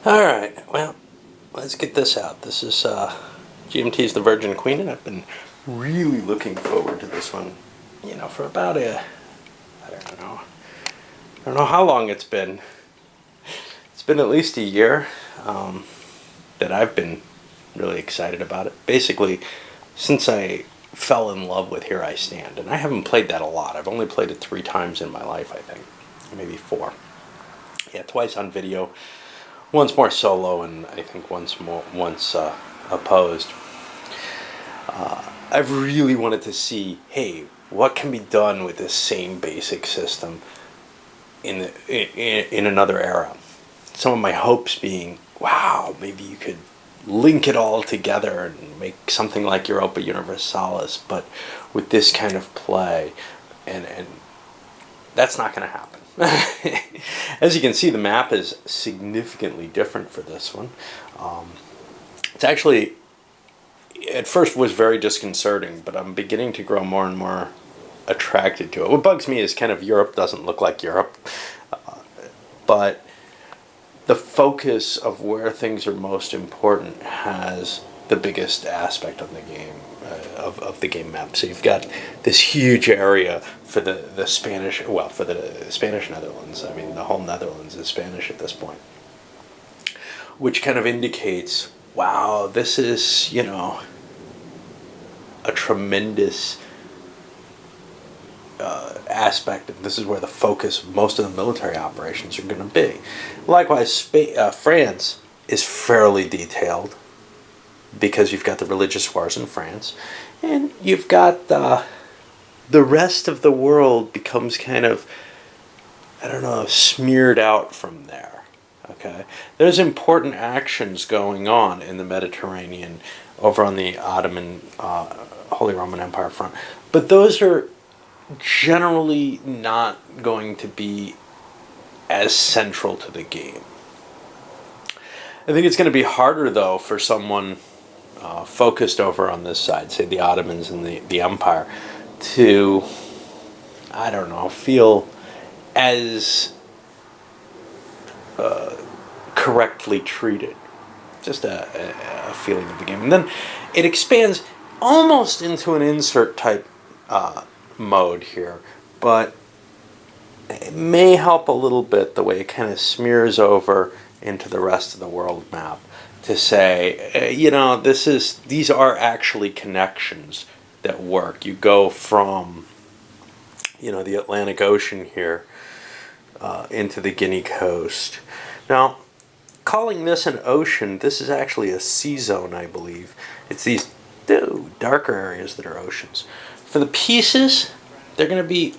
Alright, well, let's get this out. This is GMT's The Virgin Queen, and I've been really looking forward to this one, for about I don't know. I don't know how long it's been. It's been at least a year that I've been really excited about it. Basically, since I fell in love with Here I Stand, and I haven't played that a lot. I've only played it 3 times in my life, I think. Maybe 4. Yeah, twice on video. Once more solo, and I think once opposed. I've really wanted to see, hey, what can be done with this same basic system in another era. Some of my hopes being, wow, maybe you could link it all together and make something like Europa Universalis, but with this kind of play, and that's not going to happen. As you can see, the map is significantly different for this one. It's actually, at first was very disconcerting, but I'm beginning to grow more and more attracted to it. What bugs me is kind of Europe doesn't look like Europe, but the focus of where things are most important has the biggest aspect of the game, of the game map. So you've got this huge area for the Spanish, for the Spanish Netherlands. I mean, the whole Netherlands is Spanish at this point, which kind of indicates, wow, this is, a tremendous aspect, and this is where the focus of most of the military operations are going to be. Likewise, France is fairly detailed because you've got the religious wars in France, and you've got the rest of the world becomes kind of, I don't know, smeared out from there. Okay, there's important actions going on in the Mediterranean over on the Ottoman Holy Roman Empire front, but those are generally not going to be as central to the game. I think it's going to be harder, though, for someone focused over on this side, say the Ottomans and the Empire, to, I don't know, feel as correctly treated. Just a feeling of the game. And then it expands almost into an insert type mode here, but it may help a little bit the way it kind of smears over into the rest of the world map to say, these are actually connections that work. You go from, the Atlantic Ocean here into the Guinea coast. Now, calling this an ocean, this is actually a sea zone, I believe. It's these darker areas that are oceans. For the pieces, they're going to be,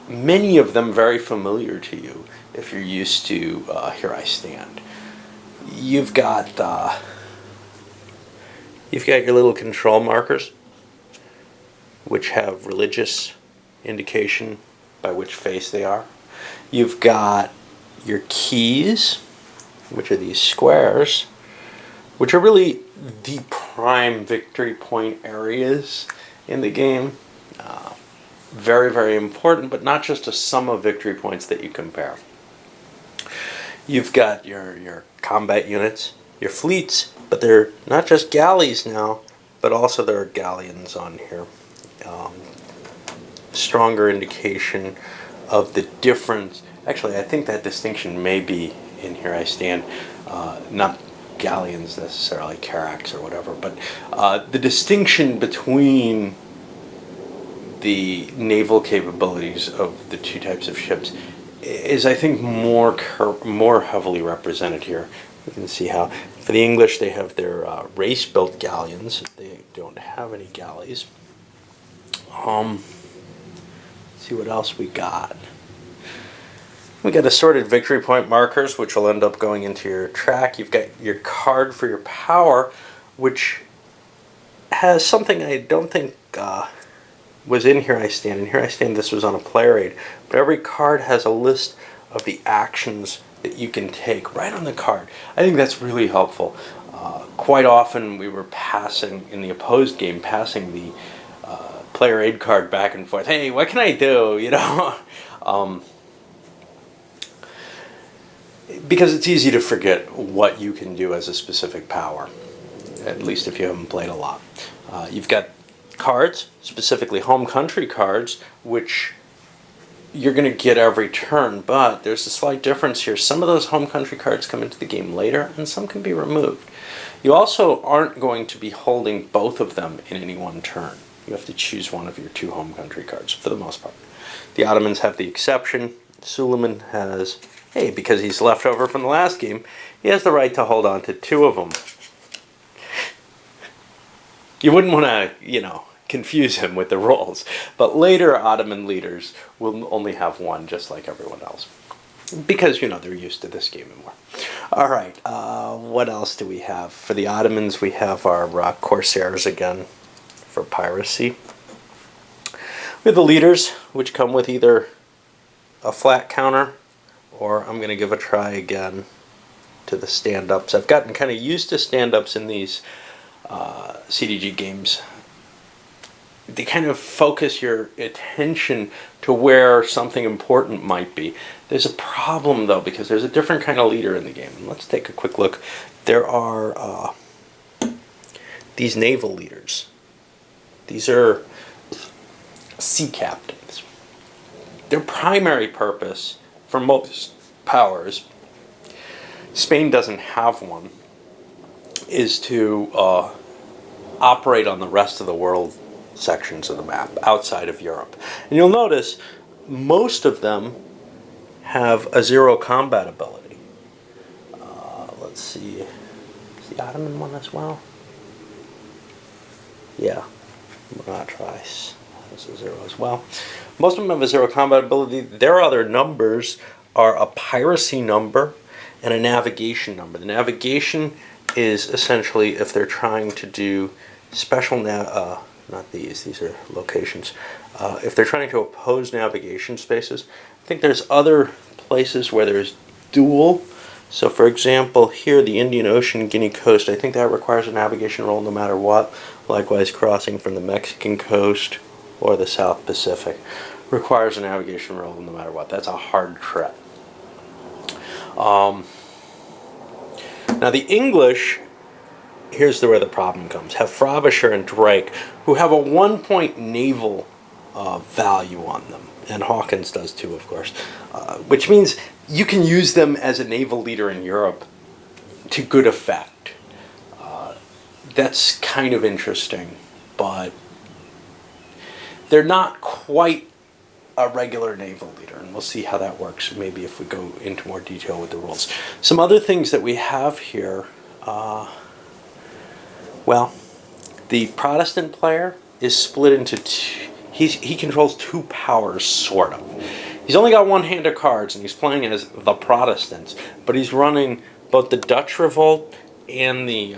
many of them, very familiar to you if you're used to Here I Stand. You've got your little control markers, which have religious indication by which face they are. You've got your keys, which are these squares, which are really the prime victory point areas in the game. Very, very important, but not just a sum of victory points that you compare. You've got your combat units, your fleets, but they're not just galleys now, but also there are galleons on here. Stronger indication of the difference. Actually, I think that distinction may be in Here I Stand, not galleons necessarily, carracks or whatever, but the distinction between the naval capabilities of the two types of ships is, I think, more heavily represented here. You can see how, for the English, they have their race-built galleons. They don't have any galleys. Let's see what else we got. We got assorted victory point markers, which will end up going into your track. You've got your card for your power, which has something I don't think was in Here I Stand. In Here I Stand, this was on a player aid. But every card has a list of the actions that you can take right on the card. I think that's really helpful. Quite often we were passing, in the opposed game, passing the player aid card back and forth. Hey, what can I do? because it's easy to forget what you can do as a specific power, at least if you haven't played a lot. You've got cards, specifically home country cards, which you're going to get every turn, but there's a slight difference here. Some of those home country cards come into the game later, and some can be removed. You also aren't going to be holding both of them in any one turn. You have to choose one of your 2 home country cards, for the most part. The Ottomans have the exception. Suleiman has, hey, because he's left over from the last game, he has the right to hold on to 2 of them. You wouldn't want to, confuse him with the roles. But later Ottoman leaders will only have 1, just like everyone else. Because, they're used to this game and more. All right, what else do we have? For the Ottomans, we have our Corsairs again for piracy. We have the leaders, which come with either a flat counter, or I'm going to give a try again to the stand-ups. I've gotten kind of used to stand-ups in these CDG games. They kind of focus your attention to where something important might be. There's a problem, though, because there's a different kind of leader in the game. Let's take a quick look. There are these naval leaders. These are sea captains. Their primary purpose for most powers, Spain doesn't have one, is to operate on the rest of the world sections of the map outside of Europe. And you'll notice most of them have a 0 combat ability. Let's see. Is the Ottoman one as well? Yeah. Monatrais has a 0 as well. Most of them have a 0 combat ability. Their other numbers are a piracy number and a navigation number. The navigation is essentially if they're trying to do special not these are locations. If they're trying to oppose navigation spaces, I think there's other places where there's dual. So for example, here the Indian Ocean, Guinea coast, I think that requires a navigation roll no matter what. Likewise, crossing from the Mexican coast or the South Pacific requires a navigation roll no matter what. That's a hard trip. Now the English, here's where the problem comes, have Frobisher and Drake, who have a 1-point naval value on them. And Hawkins does too, of course. Which means you can use them as a naval leader in Europe to good effect. That's kind of interesting, but they're not quite a regular naval leader, and we'll see how that works maybe if we go into more detail with the rules. Some other things that we have here, well, the Protestant player is split into 2. He controls 2 powers, sort of. He's only got 1 hand of cards, and he's playing as the Protestants, but he's running both the Dutch revolt and the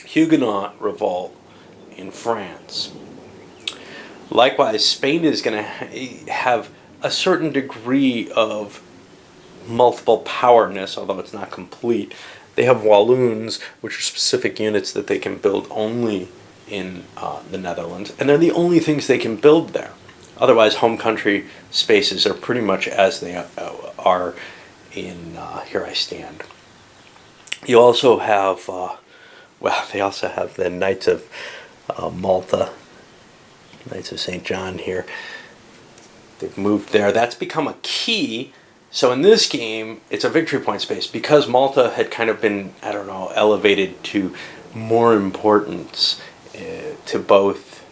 Huguenot revolt in France. Likewise, Spain is going to have a certain degree of multiple powerness, although it's not complete. They have Walloons, which are specific units that they can build only in the Netherlands, and they're the only things they can build there. Otherwise, home country spaces are pretty much as they are in Here I Stand. You also have, they also have the Knights of Malta, Knights of St. John here. They've moved there. That's become a key. So in this game, it's a victory point space because Malta had kind of been, elevated to more importance to both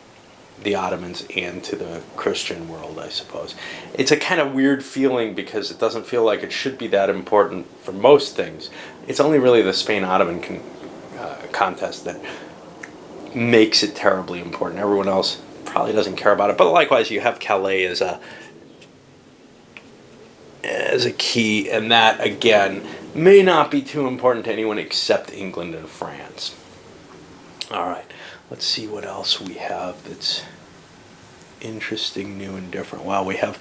the Ottomans and to the Christian world, I suppose. It's a kind of weird feeling because it doesn't feel like it should be that important for most things. It's only really the Spain-Ottoman contest that makes it terribly important. Everyone else probably doesn't care about it. But likewise, you have Calais as a key, and that, again, may not be too important to anyone except England and France. All right, let's see what else we have that's interesting, new, and different. Wow, we have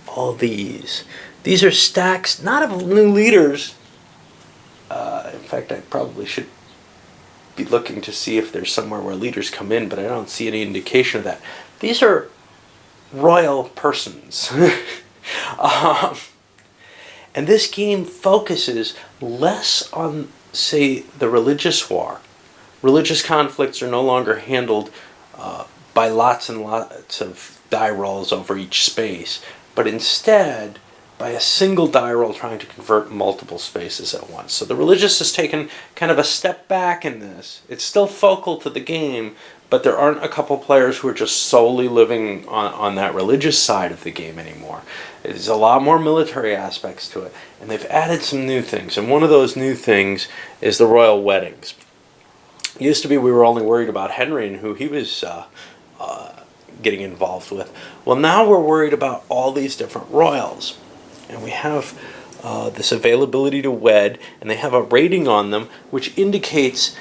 all these. These are stacks, not of new leaders. In fact, I probably should be looking to see if there's somewhere where leaders come in, but I don't see any indication of that. These are royal persons. And this game focuses less on, say, the religious war. Religious conflicts are no longer handled by lots and lots of die rolls over each space, but instead by a single die roll trying to convert multiple spaces at once. So the religious has taken kind of a step back in this. It's still focal to the game, but there aren't a couple players who are just solely living on that religious side of the game anymore. There's a lot more military aspects to it, and they've added some new things. And one of those new things is the royal weddings. It used to be we were only worried about Henry and who he was getting involved with. Well, now we're worried about all these different royals. And we have this availability to wed, and they have a rating on them which indicates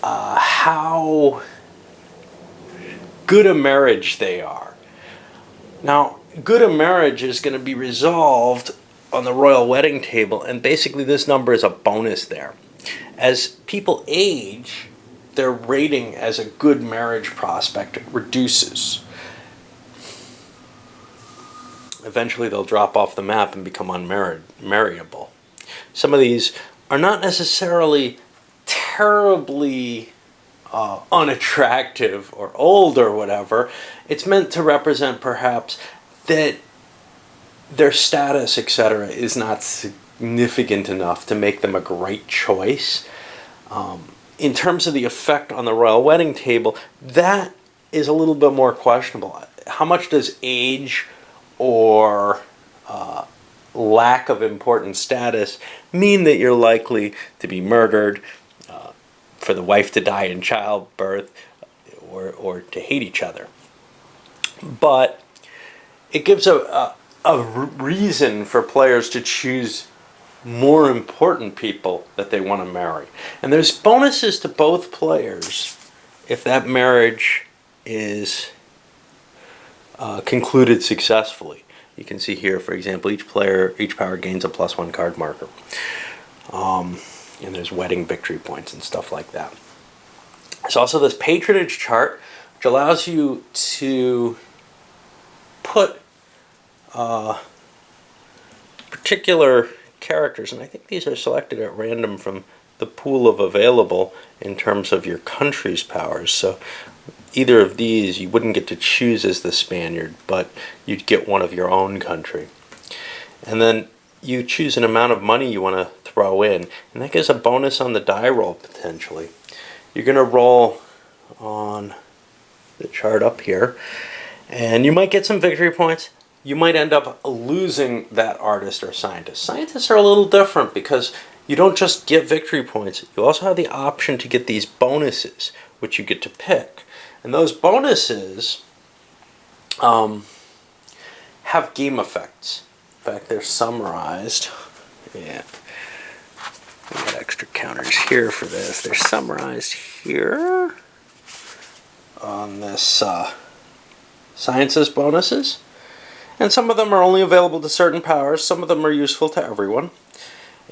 how good a marriage they are. Now, good a marriage is going to be resolved on the royal wedding table, and basically this number is a bonus there. As people age, their rating as a good marriage prospect reduces. Eventually they'll drop off the map and become unmarriable. Some of these are not necessarily terribly unattractive or old or whatever. It's meant to represent perhaps that their status, etc., is not significant enough to make them a great choice. In terms of the effect on the royal wedding table, that is a little bit more questionable. How much does age or lack of important status mean that you're likely to be murdered, for the wife to die in childbirth, or to hate each other? But it gives a reason for players to choose more important people that they want to marry. And there's bonuses to both players if that marriage is concluded successfully. You can see here, for example, each power gains a +1 card marker. And there's wedding victory points and stuff like that. There's also this patronage chart, which allows you to put particular characters, and I think these are selected at random from the pool of available in terms of your country's powers. So either of these you wouldn't get to choose as the Spaniard, but you'd get one of your own country. And then you choose an amount of money you want to throw in, and that gives a bonus on the die roll potentially. You're going to roll on the chart up here, and you might get some victory points. You might end up losing that artist or scientist. Scientists are a little different because you don't just get victory points. You also have the option to get these bonuses, which you get to pick. And those bonuses have game effects. In fact, they're summarized. Yeah. We got extra counters here for this. They're summarized here on this sciences bonuses. And some of them are only available to certain powers. Some of them are useful to everyone.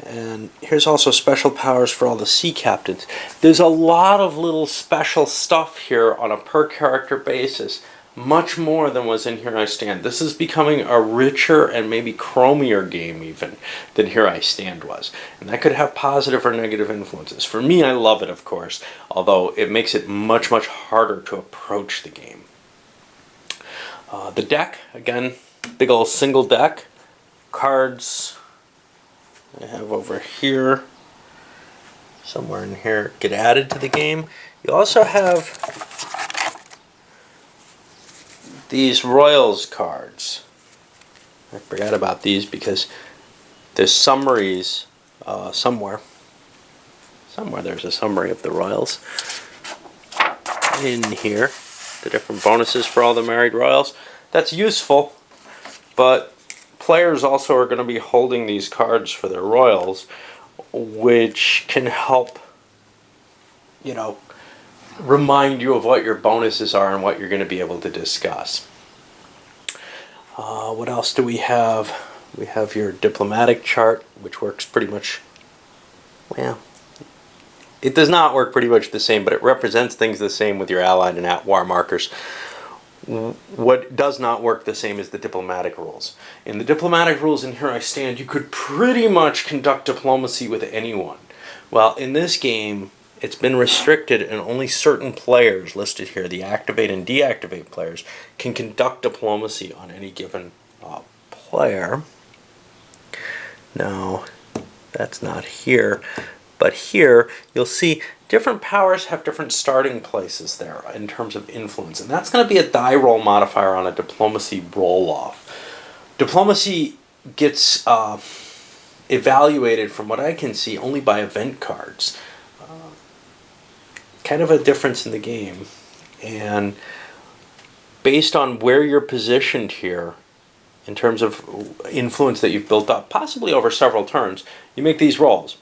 And here's also special powers for all the sea captains. There's a lot of little special stuff here on a per character basis. Much more than was in Here I Stand. This is becoming a richer and maybe chromier game even than Here I Stand was. And that could have positive or negative influences. For me, I love it, of course, although it makes it much, much harder to approach the game. The deck, again, big old single deck. Cards I have over here, somewhere in here, get added to the game. You also have these Royals cards. I forgot about these because there's summaries somewhere. Somewhere there's a summary of the Royals in here. The different bonuses for all the married Royals. That's useful, but players also are going to be holding these cards for their Royals, which can help, remind you of what your bonuses are and what you're going to be able to discuss. What else do we have? We have your diplomatic chart, which works pretty much, well, it does not work pretty much the same, but it represents things the same with your allied and at-war markers. What does not work the same as the diplomatic rules. In the diplomatic rules in Here I Stand, you could pretty much conduct diplomacy with anyone. Well, in this game, it's been restricted, and only certain players listed here, the activate and deactivate players, can conduct diplomacy on any given player. Now, that's not here, but here you'll see different powers have different starting places there in terms of influence, and that's going to be a die roll modifier on a diplomacy roll-off. Diplomacy gets evaluated, from what I can see, only by event cards. Kind of a difference in the game, and based on where you're positioned here in terms of influence that you've built up, possibly over several turns, you make these rolls,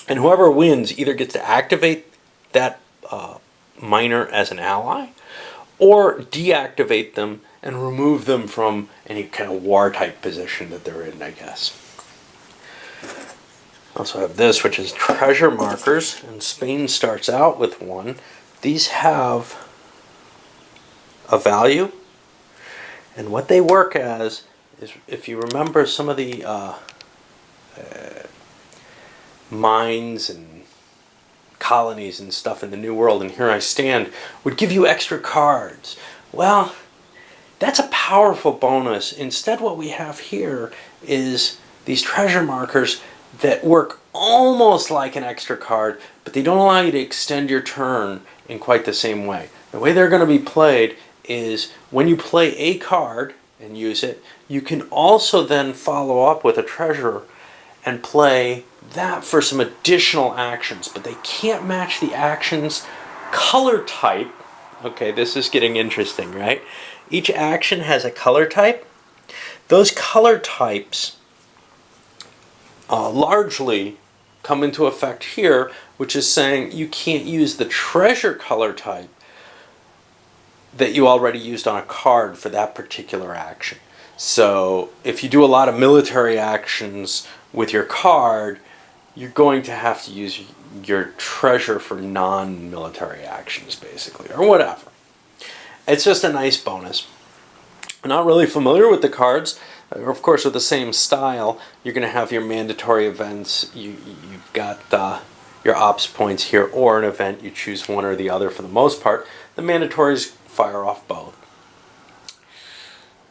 and whoever wins either gets to activate that minor as an ally or deactivate them and remove them from any kind of war type position that they're in, I guess. Also have this, which is treasure markers, and Spain starts out with one. These have a value, and what they work as is, if you remember some of the mines and colonies and stuff in the New World, and Here I Stand would give you extra cards. Well, that's a powerful bonus. Instead, what we have here is these treasure markers that work almost like an extra card, but they don't allow you to extend your turn in quite the same way. The way they're going to be played is when you play a card and use it, you can also then follow up with a treasure and play that for some additional actions, but they can't match the actions color type. Okay, this is getting interesting, right? Each action has a color type. Those color types largely come into effect here, which is saying you can't use the treasure color type that you already used on a card for that particular action. So if you do a lot of military actions with your card, you're going to have to use your treasure for non-military actions, basically, or whatever. It's just a nice bonus. I'm not really familiar with the cards. Of course, with the same style, you're going to have your mandatory events. You've got your ops points here, or an event. You choose one or the other for the most part. The mandatories fire off both.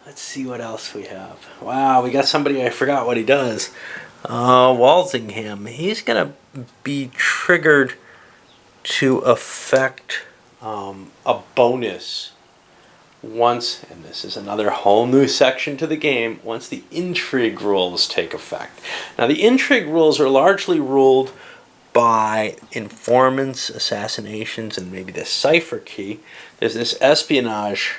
Let's see what else we have. Wow, we got somebody, I forgot what he does. Walsingham. He's going to be triggered to affect a bonus once, and this is another whole new section to the game, once the intrigue rules take effect. Now, the intrigue rules are largely ruled by informants, assassinations, and maybe the cipher key. There's this espionage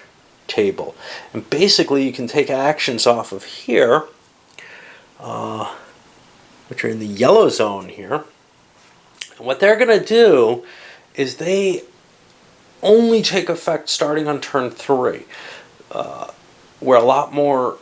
table, and basically you can take actions off of here, which are in the yellow zone here, and what they're going to do is they only take effect starting on turn 3, where a lot more,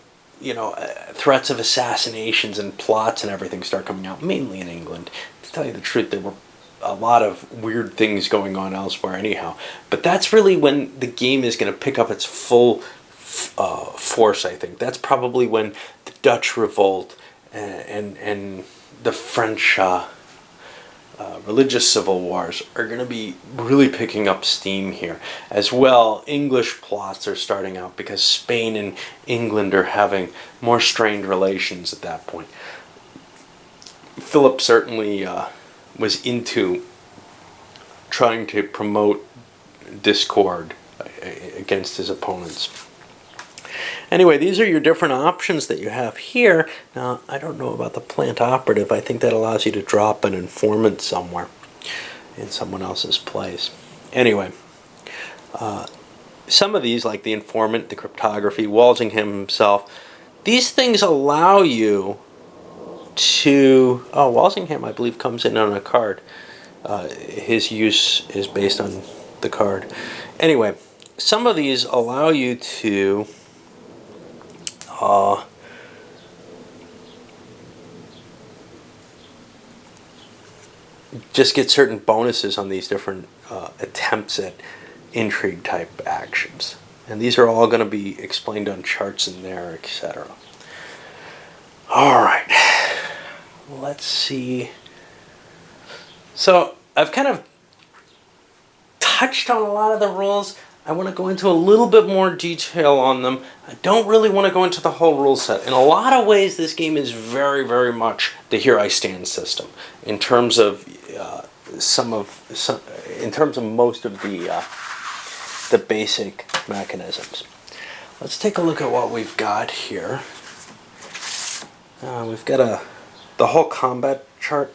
threats of assassinations and plots and everything start coming out, mainly in England. To tell you the truth, there were a lot of weird things going on elsewhere anyhow. But that's really when the game is going to pick up its full force, I think. That's probably when the Dutch revolt and the French religious civil wars are going to be really picking up steam here. As well, English plots are starting out because Spain and England are having more strained relations at that point. Philip certainly was into trying to promote discord against his opponents. Anyway, these are your different options that you have here. Now, I don't know about the plant operative. I think that allows you to drop an informant somewhere in someone else's place. Anyway, some of these, like the informant, the cryptography, Walsingham himself, these things allow you to... Oh, Walsingham, I believe, comes in on a card. His use is based on the card. Anyway, some of these allow you to... just get certain bonuses on these different attempts at intrigue type actions. And these are all going to be explained on charts in there, etc. All right, let's see. So I've kind of touched on a lot of the rules. I want to go into a little bit more detail on them. I don't really want to go into the whole rule set. In a lot of ways, this game is very, very much the Here I Stand system in terms of in terms of most of the basic mechanisms. Let's take a look at what we've got here. We've got the whole combat chart.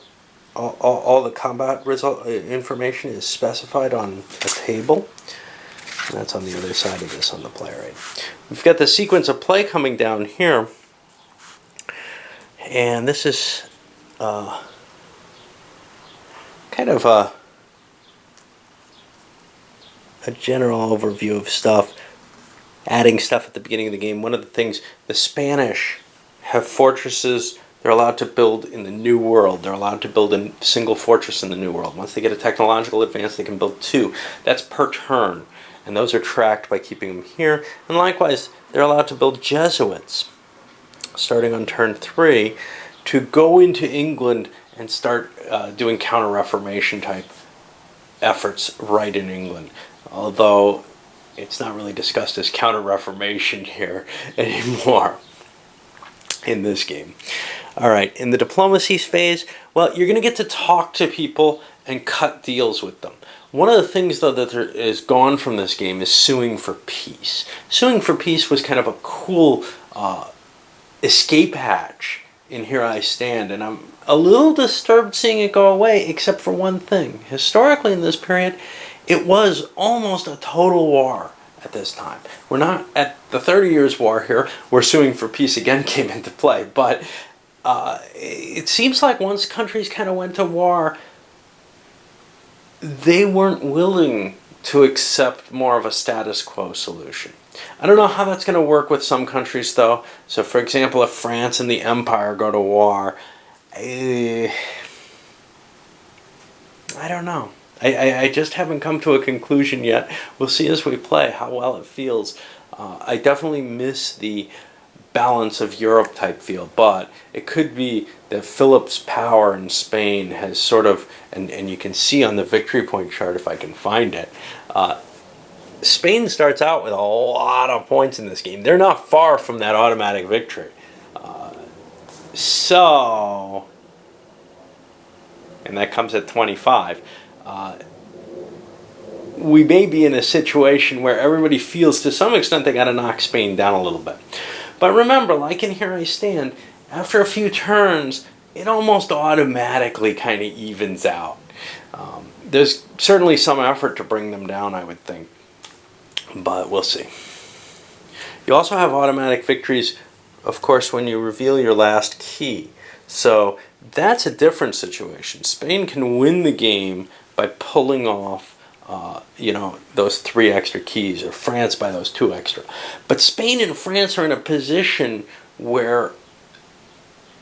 All the combat result information is specified on a table. And that's on the other side of this on the player aid. We've got the sequence of play coming down here. And this is kind of a general overview of stuff. Adding stuff at the beginning of the game. One of the things, the Spanish have fortresses. They're allowed to build in the New World. They're allowed to build a single fortress in the New World. Once they get a technological advance, they can build 2. That's per turn. And those are tracked by keeping them here. And likewise, they're allowed to build Jesuits, starting on turn 3, to go into England and start doing counter-reformation type efforts right in England. Although it's not really discussed as counter-reformation here anymore in this game. All right, in the diplomacy phase, well, you're going to get to talk to people and cut deals with them. One of the things, though, that is gone from this game is suing for peace. Suing for peace was kind of a cool escape hatch in Here I Stand, and I'm a little disturbed seeing it go away, except for one thing. Historically, in this period, it was almost a total war at this time. We're not at the 30 Years' War here, where suing for peace again came into play, but it seems like once countries kind of went to war, they weren't willing to accept more of a status quo solution. I don't know how that's going to work with some countries, though. So, for example, if France and the Empire go to war, I don't know. I just haven't come to a conclusion yet. We'll see as we play how well it feels. I definitely miss the balance of Europe type feel, but it could be that Philip's power in Spain has sort of, and you can see on the victory point chart if I can find it, Spain starts out with a lot of points in this game. They're not far from that automatic victory. And that comes at 25. We may be in a situation where everybody feels to some extent they got to knock Spain down a little bit. But remember, like in Here I Stand, after a few turns, it almost automatically kind of evens out. There's certainly some effort to bring them down, I would think. But we'll see. You also have automatic victories, of course, when you reveal your last key. So that's a different situation. Spain can win the game by pulling off those 3 extra keys, or France by those 2 extra. But Spain and France are in a position where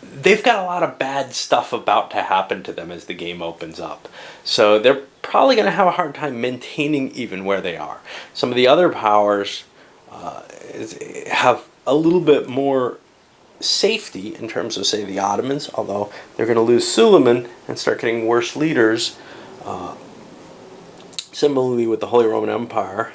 they've got a lot of bad stuff about to happen to them as the game opens up. So they're probably going to have a hard time maintaining even where they are. Some of the other powers have a little bit more safety in terms of, say, the Ottomans, although they're going to lose Suleiman and start getting worse leaders. Similarly with the Holy Roman Empire,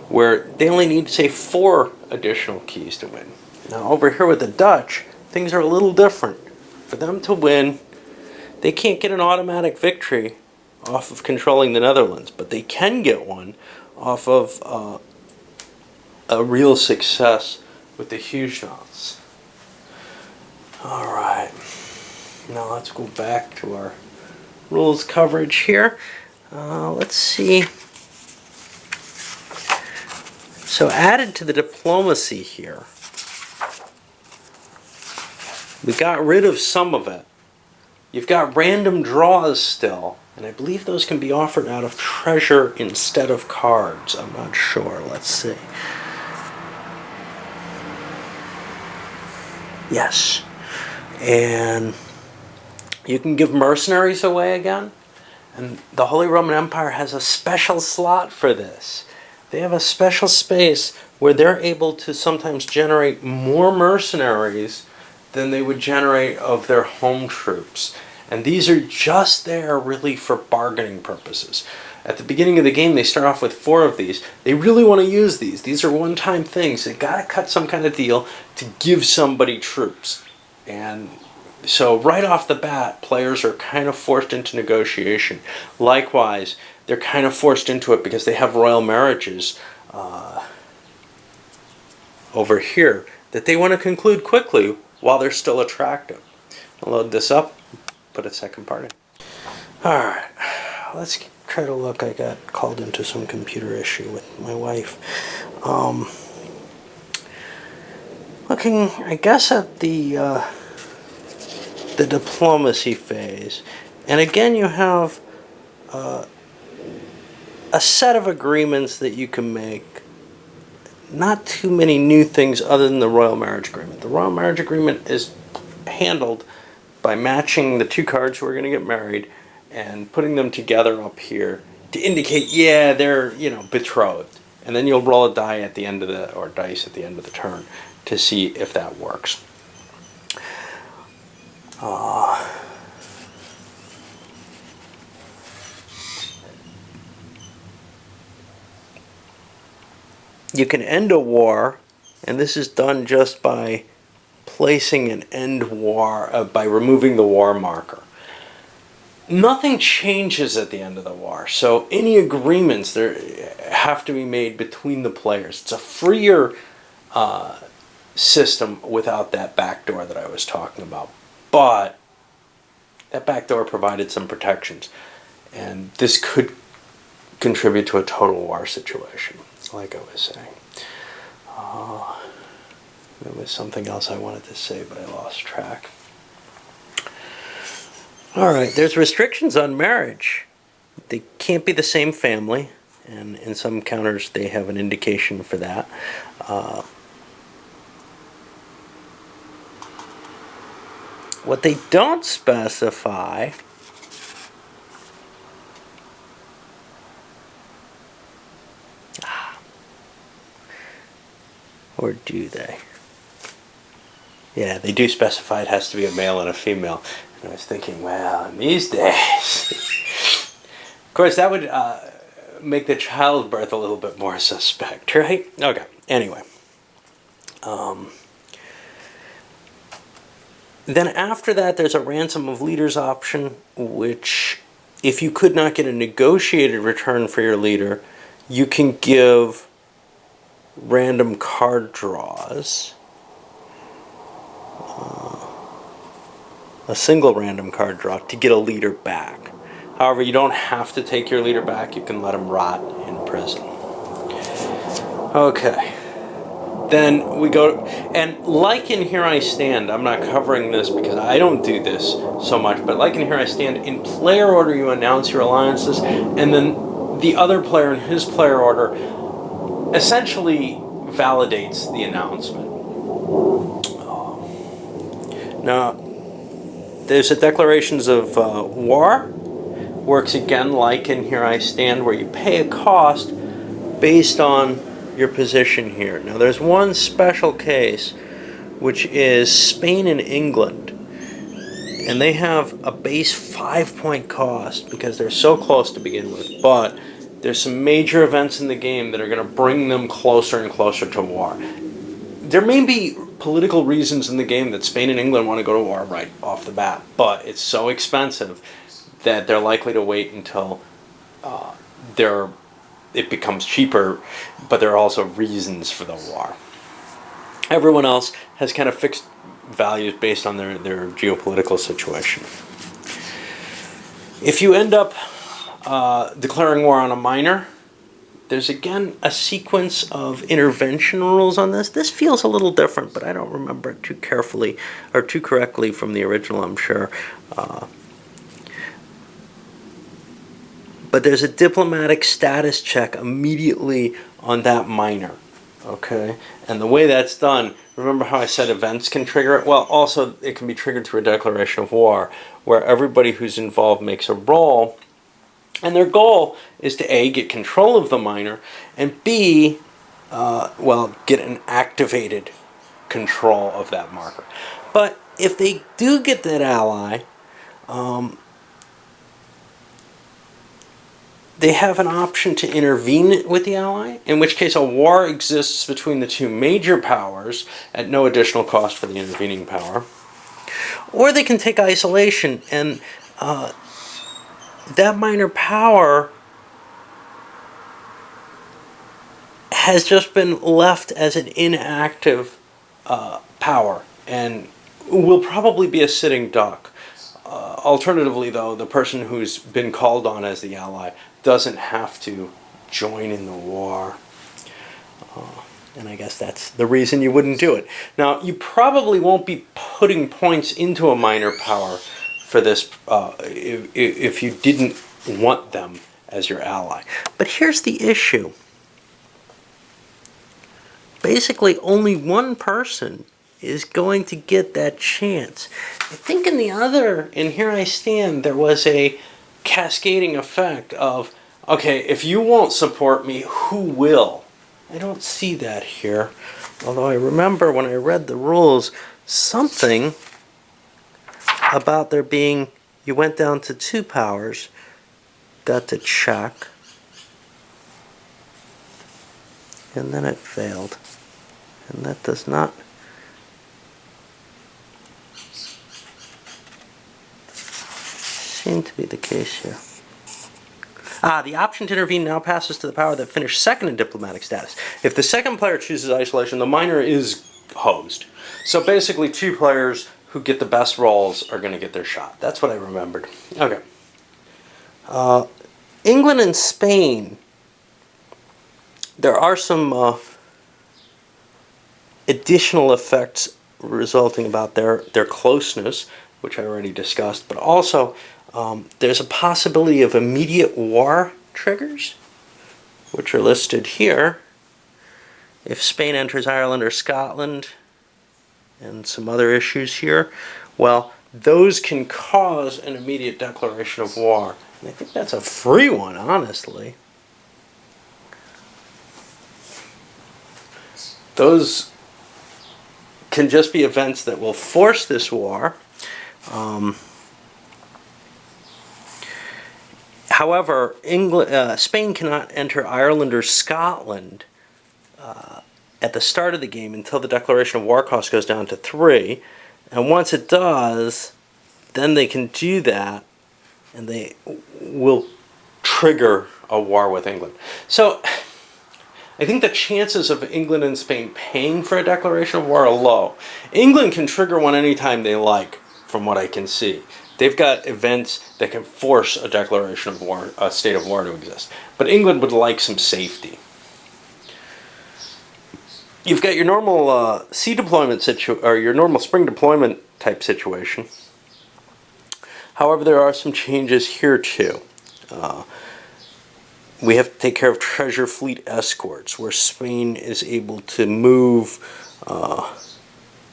where they only need, say, 4 additional keys to win. Now over here with the Dutch, things are a little different. For them to win, they can't get an automatic victory off of controlling the Netherlands, but they can get one off of a real success with the Huguenots. Alright, now let's go back to our rules coverage here. Let's see. So added to the diplomacy here, we got rid of some of it. You've got random draws still, and I believe those can be offered out of treasure instead of cards. I'm not sure. Let's see. Yes. And you can give mercenaries away again. And the Holy Roman Empire has a special slot for this. they have a special space where they're able to sometimes generate more mercenaries than they would generate of their home troops. And these are just there really for bargaining purposes. At the beginning of the game, they start off with 4 of these. They really want to use these. These are one-time things. They got to cut some kind of deal to give somebody troops. And so right off the bat, players are kind of forced into negotiation. Likewise, they're kind of forced into it because they have royal marriages over here that they want to conclude quickly while they're still attractive. I'll load this up, put a second part in. Alright, let's try to look. I got called into some computer issue with my wife. Looking, I guess, at the diplomacy phase. And again, you have a set of agreements that you can make. Not too many new things other than the royal marriage agreement. The royal marriage agreement is handled by matching the 2 cards who are going to get married and putting them together up here to indicate, yeah, they're, betrothed. And then you'll roll a die at the end of dice at the end of the turn to see if that works. You can end a war, and this is done just by placing an end war, by removing the war marker. Nothing changes at the end of the war, so any agreements there have to be made between the players. It's a freer system without that backdoor that I was talking about. But that backdoor provided some protections, and this could contribute to a total war situation, like I was saying. There was something else I wanted to say, but I lost track. Alright, there's restrictions on marriage. They can't be the same family, and in some counters they have an indication for that. What they don't specify or do they? Yeah, they do specify it has to be a male and a female. And I was thinking, well, in these days... Of course, that would make the childbirth a little bit more suspect, right? Okay, anyway. Then after that, there's a ransom of leaders option, which, if you could not get a negotiated return for your leader, you can give random card draws. A single random card draw to get a leader back. However, you don't have to take your leader back. You can let him rot in prison. Okay. Then we go, and like in Here I Stand, I'm not covering this because I don't do this so much, but like in Here I Stand, in player order you announce your alliances, and then the other player in his player order essentially validates the announcement. Now, there's a declarations of war. Works again like in Here I Stand, where you pay a cost based on your position here. Now, there's one special case, which is Spain and England. And they have a base 5-point cost because they're so close to begin with. But there's some major events in the game that are going to bring them closer and closer to war. There may be political reasons in the game that Spain and England want to go to war right off the bat, but it's so expensive that they're likely to wait until it becomes cheaper, but there are also reasons for the war. Everyone else has kind of fixed values based on their geopolitical situation. If you end up declaring war on a minor, there's again a sequence of intervention rules on this. This feels a little different, but I don't remember it too carefully or too correctly from the original, I'm sure. But there's a diplomatic status check immediately on that minor. Okay? And the way that's done, remember how I said events can trigger it? Well, also it can be triggered through a declaration of war, where everybody who's involved makes a roll, And their goal is to A, get control of the miner, and B, get an activated control of that marker. But if they do get that ally, they have an option to intervene with the ally, in which case a war exists between the two major powers at no additional cost for the intervening power. Or they can take isolation, and that minor power has just been left as an inactive power and will probably be a sitting duck. Alternatively, though, the person who's been called on as the ally doesn't have to join in the war. And I guess that's the reason you wouldn't do it. Now, you probably won't be putting points into a minor power for this if you didn't want them as your ally. But here's the issue. Basically, only one person is going to get that chance. I think in Here I Stand, there was a cascading effect of, okay, if you won't support me, who will? I don't see that here. Although I remember when I read the rules, something about there being, you went down to 2 powers, got to check, and then it failed. And that does not seem to be the case here. The option to intervene now passes to the power that finished second in diplomatic status. If the second player chooses isolation, the miner is hosed. So basically 2 players who get the best rolls are going to get their shot. That's what I remembered. Okay. England and Spain, there are some additional effects resulting about their closeness, which I already discussed, but also there's a possibility of immediate war triggers, which are listed here. If Spain enters Ireland or Scotland, and some other issues here, well, those can cause an immediate declaration of war. And I think that's a free one, honestly. Those can just be events that will force this war. However, Spain cannot enter Ireland or Scotland at the start of the game until the declaration of war cost goes down to 3. And once it does, then they can do that, and they will trigger a war with England. So I think the chances of England and Spain paying for a declaration of war are low. England can trigger one anytime they like, from what I can see. They've got events that can force a declaration of war, a state of war to exist. But England would like some safety. You've got your normal sea deployment or your normal spring deployment type situation. However, there are some changes here too. We have to take care of treasure fleet escorts, where Spain is able to move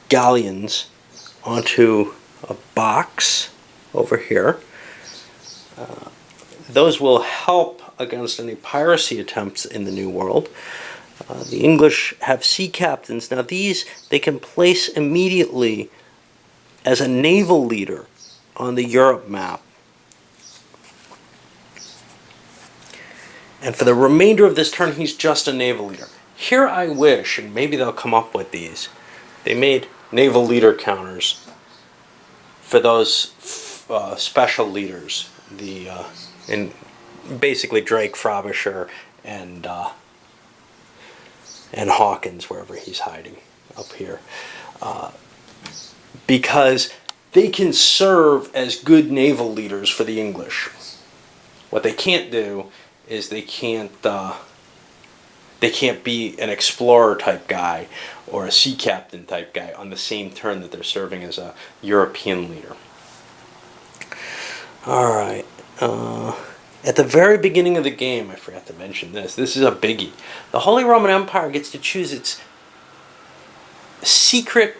galleons onto a box over here. Those will help against any piracy attempts in the New World. The English have sea captains. Now these they can place immediately as a naval leader on the Europe map. And for the remainder of this turn, he's just a naval leader. Here I wish, and maybe they'll come up with these, they made naval leader counters for those special leaders. And basically Drake, Frobisher, and Hawkins, wherever he's hiding up here. Because they can serve as good naval leaders for the English. What they can't do is they can't be an explorer type guy or a sea captain type guy on the same turn that they're serving as a European leader. Alright, at the very beginning of the game, I forgot to mention this is a biggie. The Holy Roman Empire gets to choose its secret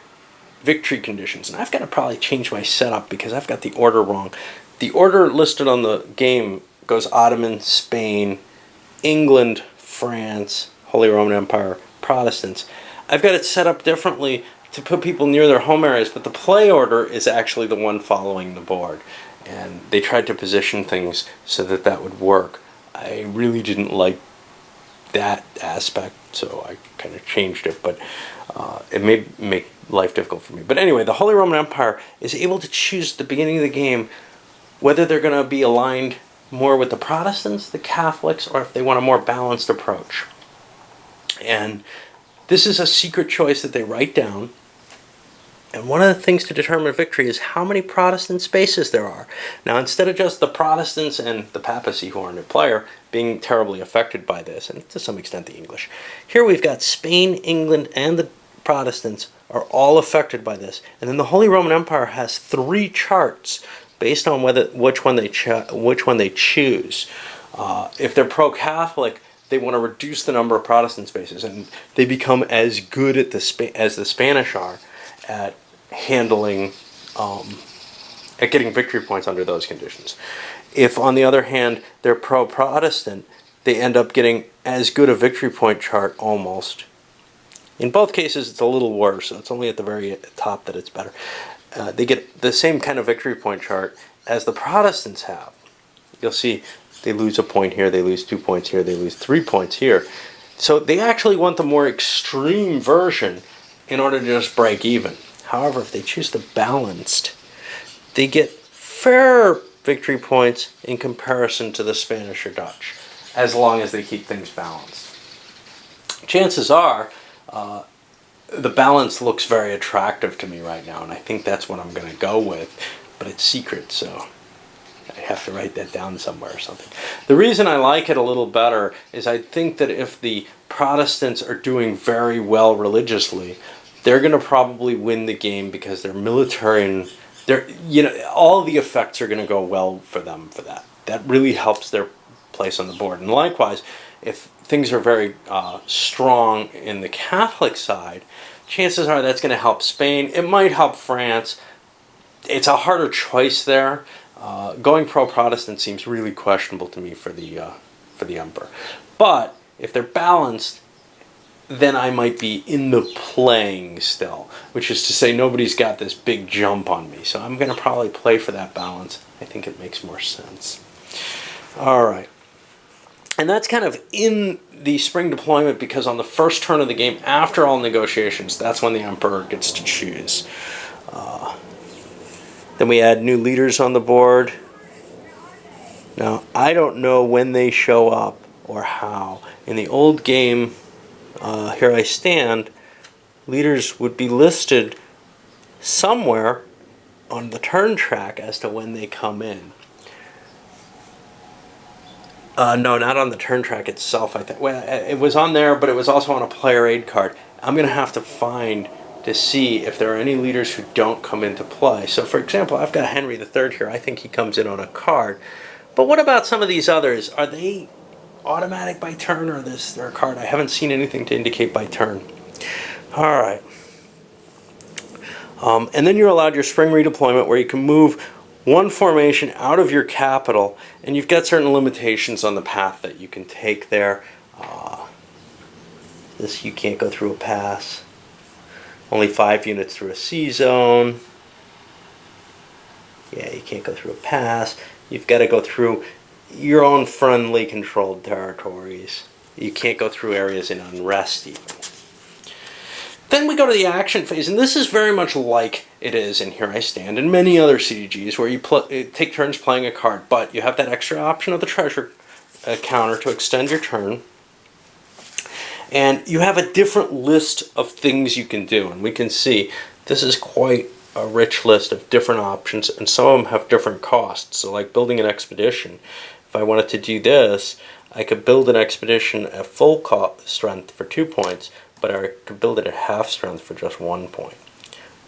victory conditions. And I've got to probably change my setup because I've got the order wrong. The order listed on the game goes Ottoman, Spain, England, France, Holy Roman Empire, Protestants. I've got it set up differently to put people near their home areas, but the play order is actually the one following the board. And they tried to position things so that that would work. I really didn't like that aspect, so I kind of changed it, but it may make life difficult for me. But anyway, the Holy Roman Empire is able to choose at the beginning of the game whether they're going to be aligned more with the Protestants, the Catholics, or if they want a more balanced approach. And this is a secret choice that they write down. And one of the things to determine victory is how many Protestant spaces there are. Now, instead of just the Protestants and the papacy, who aren't a player, being terribly affected by this, and to some extent the English, here we've got Spain, England, and the Protestants are all affected by this. And then the Holy Roman Empire has 3 charts based on which one they choose. If they're pro-Catholic, they want to reduce the number of Protestant spaces, and they become as good at as the Spanish are at handling, at getting victory points under those conditions. If, on the other hand, they're pro-Protestant, they end up getting as good a victory point chart almost. In both cases, it's a little worse, so it's only at the very top that it's better. They get the same kind of victory point chart as the Protestants have. You'll see they lose a point here, they lose 2 points here, they lose 3 points here. So they actually want the more extreme version in order to just break even. However, if they choose the balanced, they get fair victory points in comparison to the Spanish or Dutch, as long as they keep things balanced. Chances are, the balance looks very attractive to me right now, and I think that's what I'm going to go with, but it's secret, so I have to write that down somewhere or something. The reason I like it a little better is I think that if the Protestants are doing very well religiously, they're going to probably win the game because they're military and all the effects are going to go well for them for that. That really helps their place on the board. And likewise, if things are very strong in the Catholic side, chances are that's going to help Spain. It might help France. It's a harder choice there. Going pro-Protestant seems really questionable to me for the emperor. But if they're balanced, then I might be in the playing still, which is to say nobody's got this big jump on me. So I'm going to probably play for that balance. I think it makes more sense. All right. And that's kind of in the spring deployment because on the first turn of the game, after all negotiations, that's when the emperor gets to choose. Then we add new leaders on the board. Now, I don't know when they show up or how. In the old game, Here I Stand, leaders would be listed somewhere on the turn track as to when they come in. No, not on the turn track itself. I think it was on there, but it was also on a player aid card. I'm going to have to find to see if there are any leaders who don't come into play. So, for example, I've got Henry III here. I think he comes in on a card. But what about some of these others? Are they automatic by turn, or is there a card? I haven't seen anything to indicate by turn. All right. And then you're allowed your spring redeployment where you can move one formation out of your capital, and you've got certain limitations on the path that you can take there. This, you can't go through a pass. Only 5 units through a C-zone. Yeah, you can't go through a pass. You've got to go through your own friendly controlled territories. You can't go through areas in unrest even. Then we go to the action phase, and this is very much like it is in Here I Stand and many other CDGs where you take turns playing a card, but you have that extra option of the treasure counter to extend your turn. And you have a different list of things you can do, and we can see this is quite a rich list of different options, and some of them have different costs. So like building an expedition, if I wanted to do this, I could build an expedition at full strength for 2 points, but I could build it at half strength for just 1 point,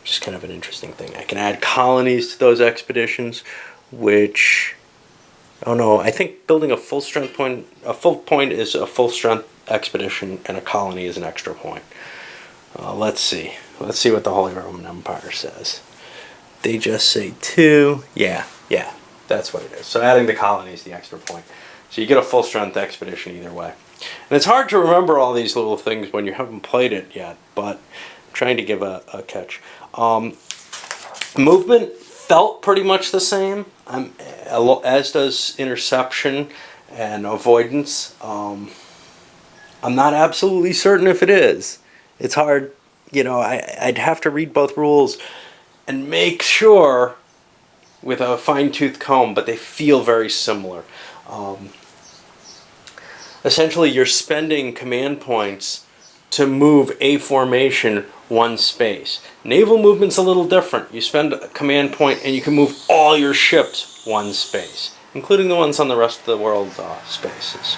which is kind of an interesting thing. I can add colonies to those expeditions, which, oh no, I think building a full point is a full strength expedition, and a colony is an extra point. Let's see what the Holy Roman Empire says. They just say 2. Yeah. That's what it is. So adding the colony is the extra point. So you get a full strength expedition either way. And it's hard to remember all these little things when you haven't played it yet, but I'm trying to give a catch. Movement felt pretty much the same, as does interception and avoidance. I'm not absolutely certain if it is. It's hard, I'd have to read both rules and make sure with a fine-tooth comb, but they feel very similar. Essentially, you're spending command points to move a formation one space. Naval movement's a little different. You spend a command point and you can move all your ships one space, including the ones on the rest of the world spaces.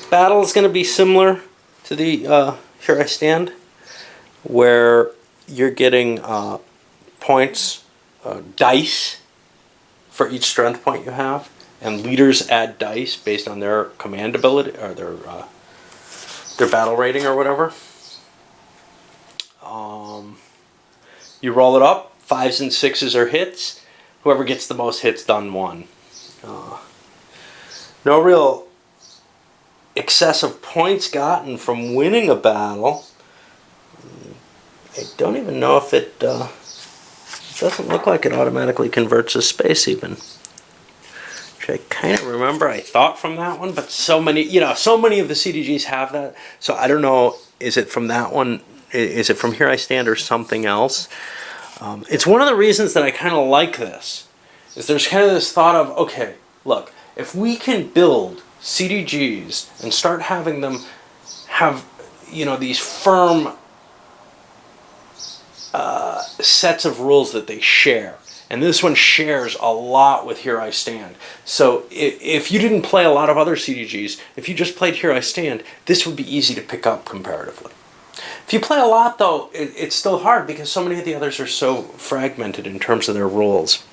Battle is going to be similar to the Here I Stand, where you're getting points, dice for each strength point you have, and leaders add dice based on their command ability or their battle rating or whatever. You roll it up. 5s and 6s are hits. Whoever gets the most hits done won. No real excessive points gotten from winning a battle. I don't even know if it doesn't look like it automatically converts a space even. Which I kind of remember I thought from that one, but so many of the CDGs have that. So I don't know, is it from that one? Is it from Here I Stand or something else? It's one of the reasons that I kind of like this. Is there's kind of this thought of, okay, look, if we can build CDGs and start having them have, these firm sets of rules that they share. And this one shares a lot with Here I Stand. So if you didn't play a lot of other CDGs, if you just played Here I Stand, this would be easy to pick up comparatively. If you play a lot, though, it's still hard because so many of the others are so fragmented in terms of their rules.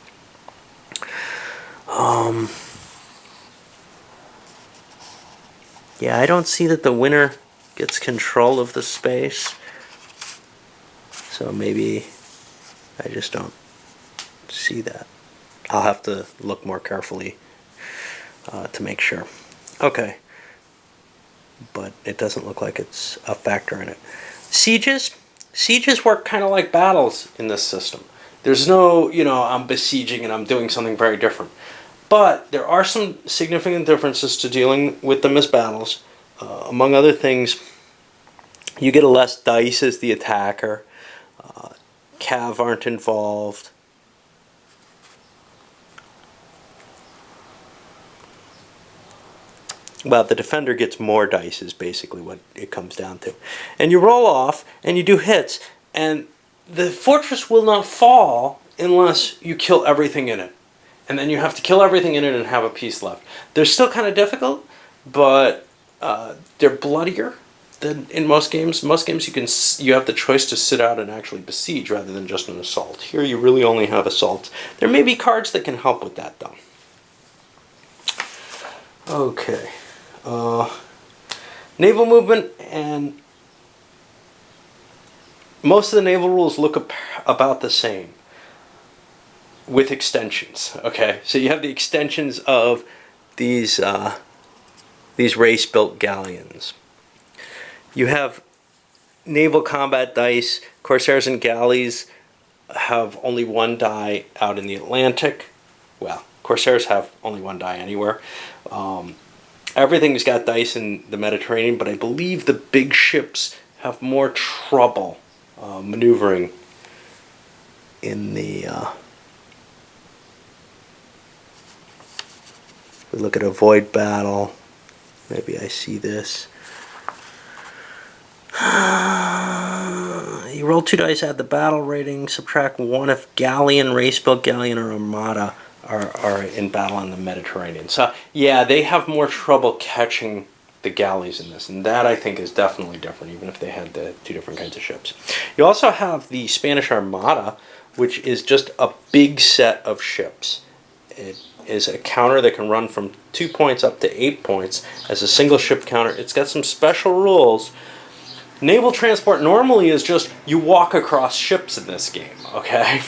Yeah, I don't see that the winner gets control of the space. So maybe I just don't see that. I'll have to look more carefully to make sure. Okay. But it doesn't look like it's a factor in it. Sieges work kind of like battles in this system. There's no, I'm besieging and I'm doing something very different. But there are some significant differences to dealing with them as battles. Among other things, you get less dice as the attacker. Cav aren't involved. Well, the defender gets more dice is basically what it comes down to. And you roll off and you do hits. And the fortress will not fall unless you kill everything in it. And then you have to kill everything in it and have a piece left. They're still kind of difficult, but they're bloodier than in most games. Most games you have the choice to sit out and actually besiege rather than just an assault. Here you really only have assaults. There may be cards that can help with that though. Okay. Naval movement, and most of the naval rules look about the same with extensions. Okay, so you have the extensions of these race-built galleons. You have naval combat dice. Corsairs and galleys have only one die out in the Atlantic. Well, Corsairs have only one die anywhere. Everything's got dice in the Mediterranean, but I believe the big ships have more trouble maneuvering in the... we look at avoid battle. Maybe I see this. You roll 2 dice, add the battle rating, subtract 1 if galleon, race-built galleon, or armada are in battle in the Mediterranean. So, yeah, they have more trouble catching the galleys in this, and that I think is definitely different, even if they had the 2 different kinds of ships. You also have the Spanish Armada, which is just a big set of ships. It is a counter that can run from 2 points up to 8 points as a single ship counter. It's got some special rules. Naval transport normally is just you walk across ships in this game, okay?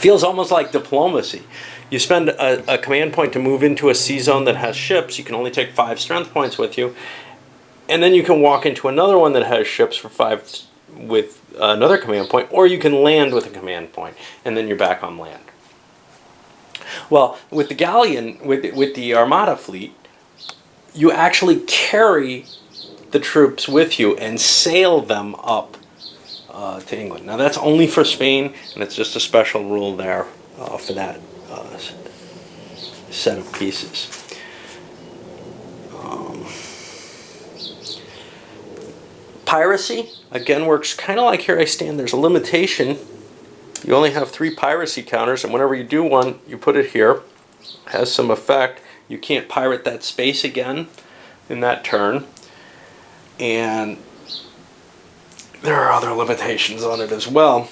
Feels almost like diplomacy. You spend a command point to move into a sea zone that has ships. You can only take 5 strength points with you. And then you can walk into another one that has ships for 5 with another command point, or you can land with a command point, and then you're back on land. Well, with the galleon, with the Armada fleet, you actually carry the troops with you and sail them up to England. Now that's only for Spain, and it's just a special rule there for that set of pieces. Piracy, again, works kind of like Here I Stand. There's a limitation. You only have 3 piracy counters, and whenever you do one, you put it here. It has some effect. You can't pirate that space again in that turn. And there are other limitations on it as well.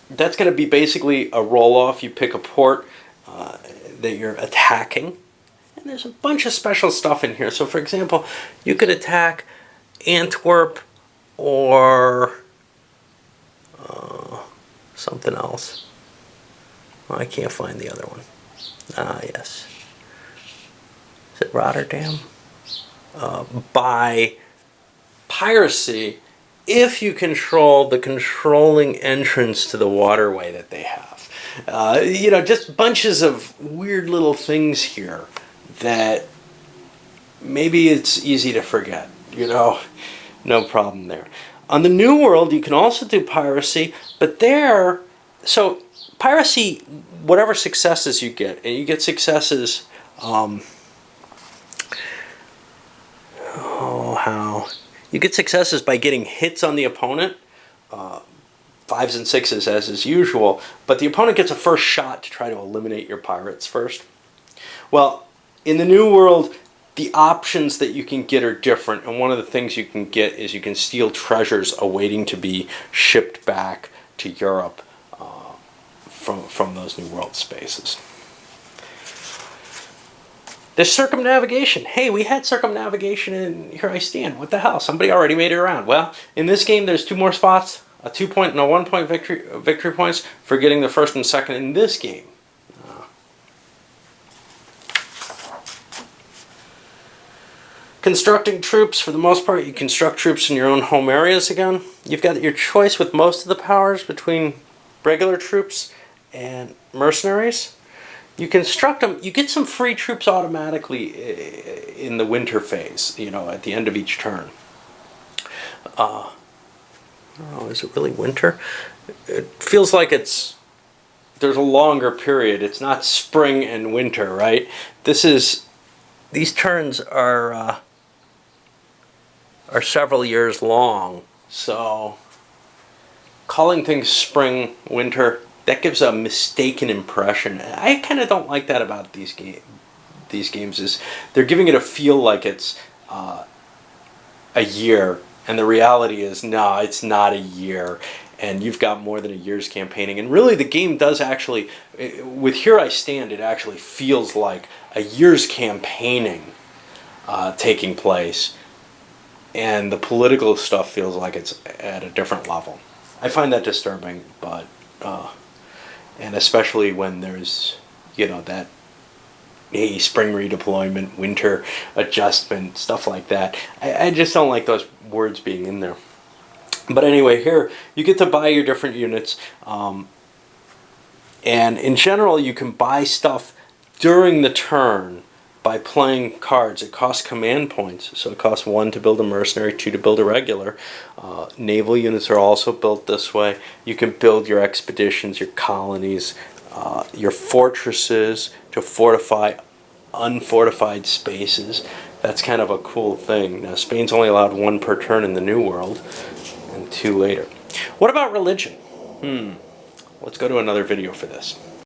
That's going to be basically a roll-off. You pick a port that you're attacking. And there's a bunch of special stuff in here. So, for example, you could attack Antwerp or something else. Oh, I can't find the other one. Ah, yes. Is it Rotterdam? By piracy, if you control the controlling entrance to the waterway that they have. You know, just bunches of weird little things here that maybe it's easy to forget. You know, no problem there. On the New World, you can also do piracy, but there, so piracy, whatever successes you get, and you get successes, how? You get successes by getting hits on the opponent, 5s and 6s as is usual, but the opponent gets a first shot to try to eliminate your pirates first. Well, in the New World, the options that you can get are different, and one of the things you can get is you can steal treasures awaiting to be shipped back to Europe from those New World spaces. There's circumnavigation. Hey, we had circumnavigation in Here I Stand. What the hell? Somebody already made it around. Well, in this game, there's 2 more spots, a 2-point and a 1-point victory points for getting the first and second in this game. Constructing troops, for the most part, you construct troops in your own home areas again. You've got your choice with most of the powers between regular troops and mercenaries. You construct them, you get some free troops automatically in the winter phase, you know, at the end of each turn. I don't know, is it really winter? It feels like there's a longer period. It's not spring and winter, right? These turns are several years long, so calling things spring, winter, that gives a mistaken impression. I kind of don't like that about these games. Is they're giving it a feel like it's a year, and the reality is no, it's not a year, and you've got more than a year's campaigning. And really, the game does actually, with Here I Stand, it actually feels like a year's campaigning taking place, and the political stuff feels like it's at a different level. I find that disturbing, but and especially when there's, you know, that spring redeployment, winter adjustment, stuff like that. I just don't like those words being in there. But anyway, here you get to buy your different units, and in general you can buy stuff during the turn by playing cards. It costs command points, so it costs 1 to build a mercenary, 2 to build a regular. Naval units are also built this way. You can build your expeditions, your colonies, your fortresses to fortify unfortified spaces. That's kind of a cool thing. Now, Spain's only allowed 1 per turn in the New World, and 2 later. What about religion? Let's go to another video for this.